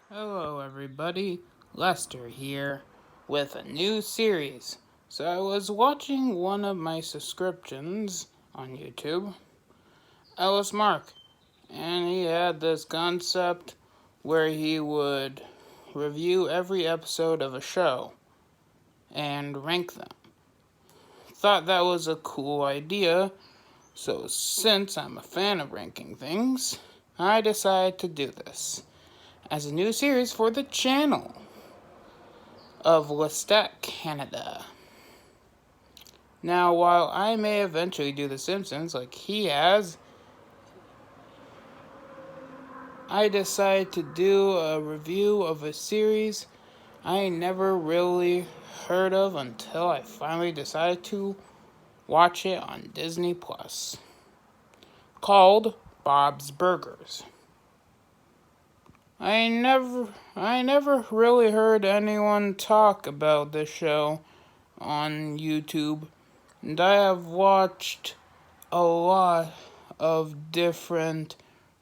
Hello, everybody. Lester here with a new series. So, I was watching one of my subscriptions on YouTube, Ellis Mark, and he had this concept where he would review every episode of a show and rank them. Thought that was a cool idea, so since I'm a fan of ranking things, I decided to do this as a new series for the channel of Lestat Canada. Now, while I may eventually do The Simpsons like he has, I decided to do a review of a series I never really heard of until I finally decided to watch it on Disney Plus, called Bob's Burgers. I never really heard anyone talk about this show on YouTube, and I have watched a lot of different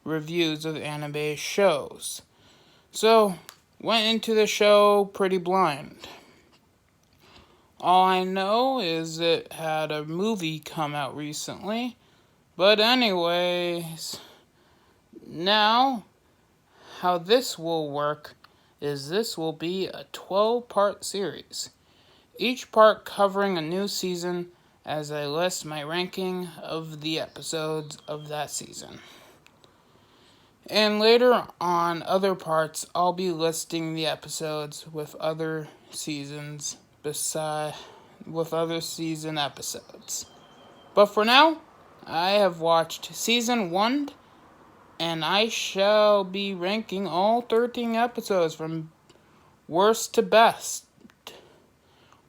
reviews of anime shows. So, went into the show pretty blind. All I know is it had a movie come out recently. But anyways, now how this will work is this will be a 12-part series, each part covering a new season as I list my ranking of the episodes of that season. And later on other parts, I'll be listing the episodes with other season episodes. But for now, I have watched season 1 and I shall be ranking all 13 episodes from worst to best.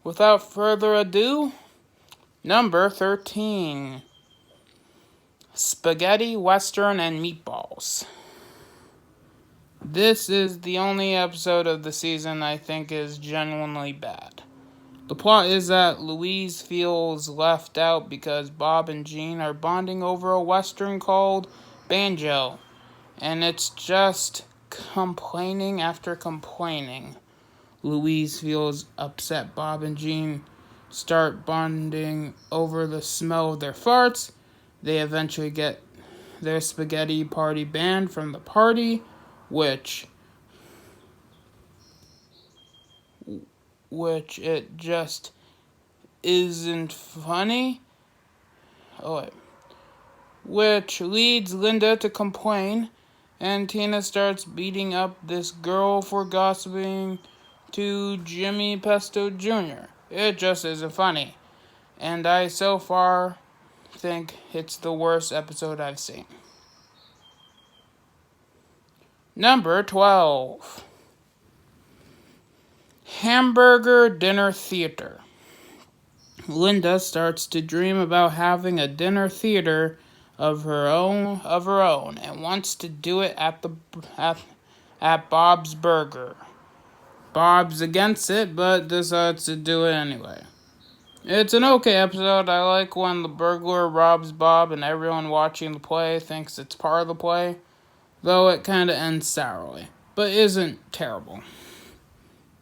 Without further ado, number 13. Spaghetti, Western, and Meatballs. This is the only episode of the season I think is genuinely bad. The plot is that Louise feels left out because Bob and Jean are bonding over a Western called Banjo, and it's just complaining after complaining. Louise feels upset Bob and Jean start bonding over the smell of their farts. They eventually get their spaghetti party banned from the party, which it just isn't funny. Which leads Linda to complain, and Tina starts beating up this girl for gossiping to Jimmy Pesto Jr. It just isn't funny, and I so far think it's the worst episode I've seen. Number 12. Hamburger Dinner Theater. Linda starts to dream about having a dinner theater of her own, and wants to do it at Bob's Burger. Bob's against it, but decides to do it anyway. It's an okay episode. I like when the burglar robs Bob and everyone watching the play thinks it's part of the play, though it kinda ends sourly, but isn't terrible.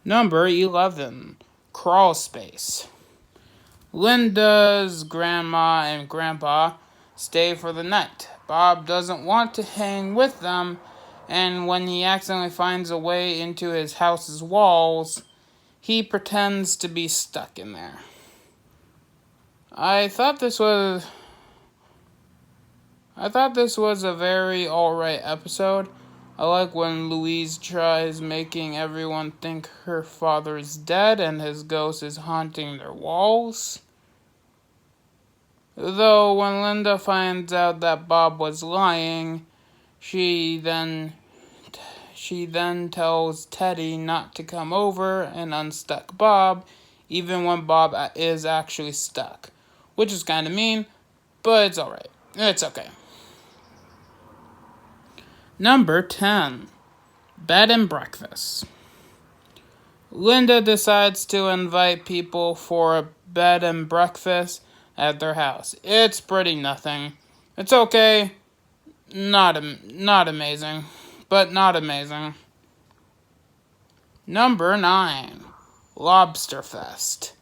Number 11. Crawl Space. Linda's grandma and grandpa stay for the night. Bob doesn't want to hang with them, and when he accidentally finds a way into his house's walls, he pretends to be stuck in there. I thought this was a very alright episode. I like when Louise tries making everyone think her father is dead and his ghost is haunting their walls. Though when Linda finds out that Bob was lying, she then tells Teddy not to come over and unstuck Bob, even when Bob is actually stuck. Which is kind of mean, but it's alright. It's okay. Number 10. Bed and Breakfast. Linda decides to invite people for a bed and breakfast at their house. It's pretty nothing. It's okay. Not amazing, but not amazing. Number 9. Lobsterfest.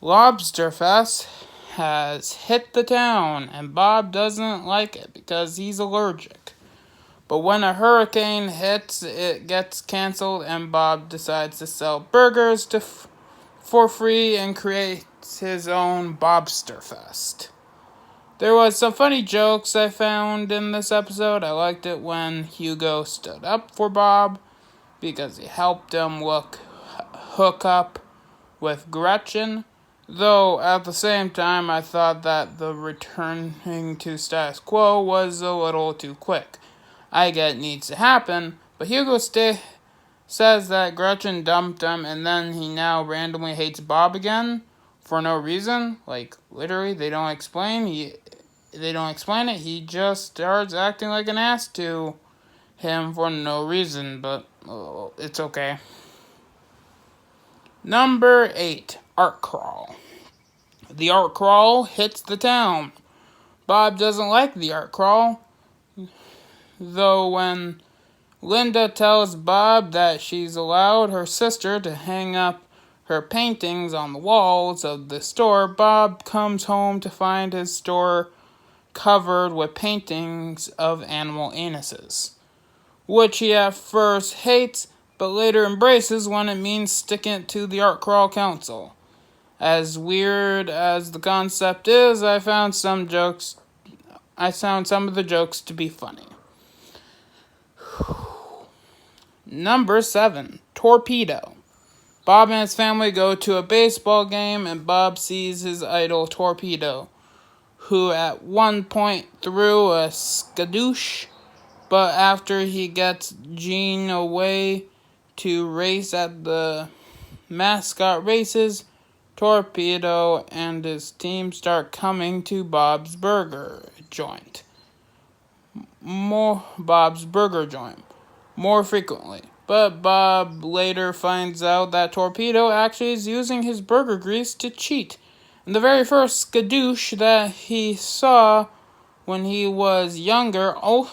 Lobsterfest has hit the town, and Bob doesn't like it because he's allergic. But when a hurricane hits, it gets canceled, and Bob decides to sell burgers for free and creates his own Bobsterfest. There was some funny jokes I found in this episode. I liked it when Hugo stood up for Bob because he helped him hook up with Gretchen. Though at the same time I thought that the returning to status quo was a little too quick. I get it needs to happen, but Hugo says that Gretchen dumped him and then he now randomly hates Bob again for no reason. Like, literally, they don't explain it. He just starts acting like an ass to him for no reason, but it's okay. Number 8. Art Crawl. The art crawl hits the town. Bob doesn't like the art crawl, though when Linda tells Bob that she's allowed her sister to hang up her paintings on the walls of the store, Bob comes home to find his store covered with paintings of animal anuses, which he at first hates but later embraces when it means sticking it to the Art Crawl Council. As weird as the concept is, I found some of the jokes to be funny. Number 7. Torpedo. Bob and his family go to a baseball game, and Bob sees his idol Torpedo, who at one point threw a skadoosh, but after he gets Gene away to race at the mascot races, Torpedo and his team start coming to Bob's Burger Joint more frequently. But Bob later finds out that Torpedo actually is using his burger grease to cheat. And the very first skadoosh that he saw when he was younger also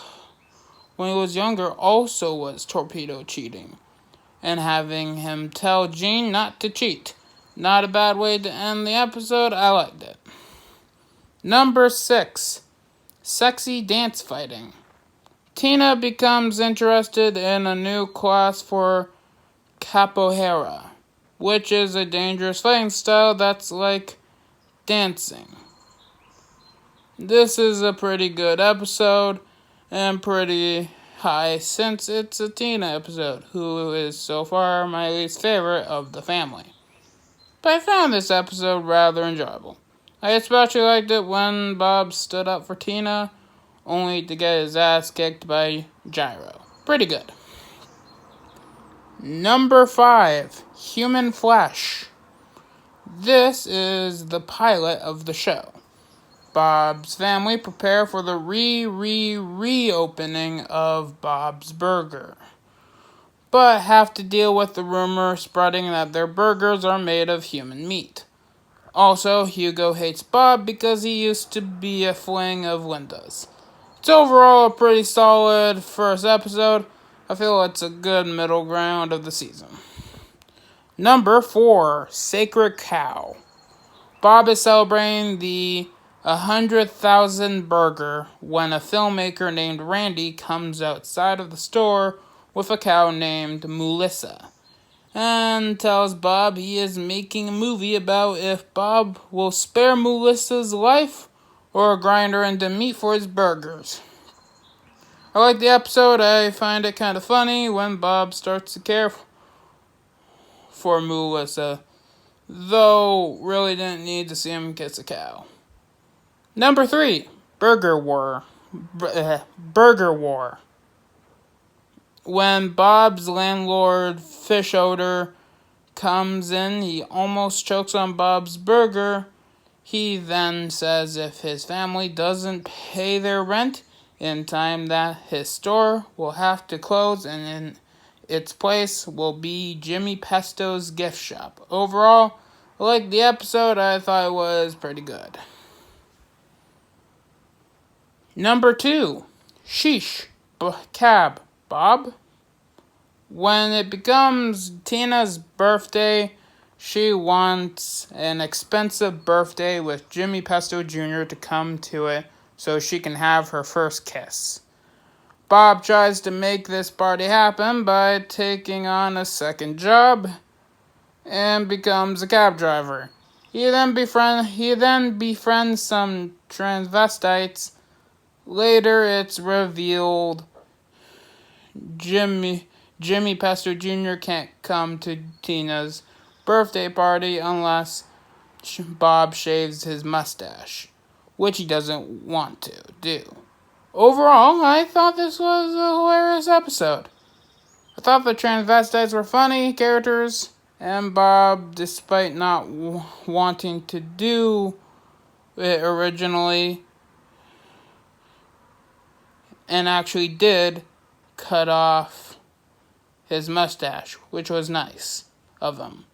was Torpedo cheating and having him tell Gene not to cheat. Not a bad way to end the episode. I liked it. Number 6. Sexy dance fighting. Tina becomes interested in a new class for capoeira, which is a dangerous fighting style that's like dancing. This is a pretty good episode and pretty high since it's a Tina episode, who is so far my least favorite of the family. But I found this episode rather enjoyable. I especially liked it when Bob stood up for Tina, only to get his ass kicked by Gyro. Pretty good. Number 5. Human Flesh. This is the pilot of the show. Bob's family prepare for the reopening of Bob's Burger, but have to deal with the rumor spreading that their burgers are made of human meat. Also, Hugo hates Bob because he used to be a fling of Linda's. It's overall a pretty solid first episode. I feel it's a good middle ground of the season. Number 4. Sacred Cow. Bob is celebrating the 100,000 burger when a filmmaker named Randy comes outside of the store with a cow named Melissa and tells Bob he is making a movie about if Bob will spare Melissa's life or grind her into meat for his burgers. I like the episode. I find it kind of funny when Bob starts to care for Melissa, though really didn't need to see him kiss a cow. Number 3. Burger War. When Bob's landlord, Fish Odor, comes in, he almost chokes on Bob's burger. He then says if his family doesn't pay their rent in time, that his store will have to close, and in its place will be Jimmy Pesto's gift shop. Overall, I liked the episode. I thought it was pretty good. Number 2. Sheesh. Cab. Bob? When it becomes Tina's birthday, she wants an expensive birthday with Jimmy Pesto Jr. to come to it so she can have her first kiss. Bob tries to make this party happen by taking on a second job and becomes a cab driver. He then befriends some transvestites. Later, it's revealed Jimmy Pesto Jr. can't come to Tina's birthday party unless Bob shaves his mustache, which he doesn't want to do. Overall, I thought this was a hilarious episode. I thought the transvestites were funny characters, and Bob, despite not wanting to do it originally, and actually did cut off his mustache, which was nice of him.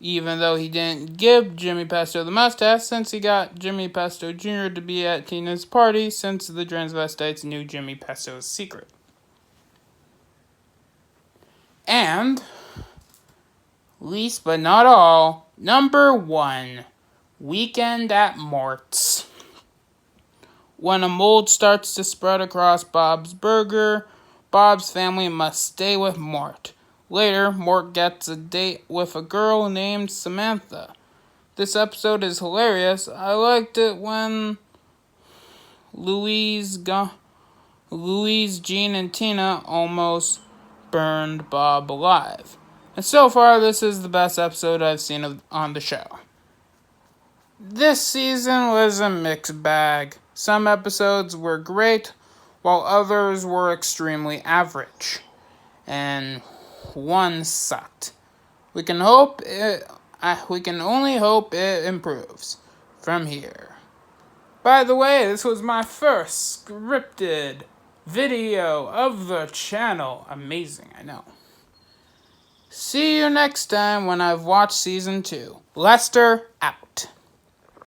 Even though he didn't give Jimmy Pesto the mustache, since he got Jimmy Pesto Jr. to be at Tina's party, since the transvestites knew Jimmy Pesto's secret. And, least but not all, number 1, Weekend at Mort's. When a mold starts to spread across Bob's burger, Bob's family must stay with Mort. Later, Mort gets a date with a girl named Samantha. This episode is hilarious. I liked it when Louise, Jean, and Tina almost burned Bob alive. And so far, this is the best episode I've seen on the show. This season was a mixed bag. Some episodes were great, while others were extremely average. And one sucked. We can only hope it improves from here. By the way, this was my first scripted video of the channel. Amazing, I know. See you next time when I've watched season 2. Lester out.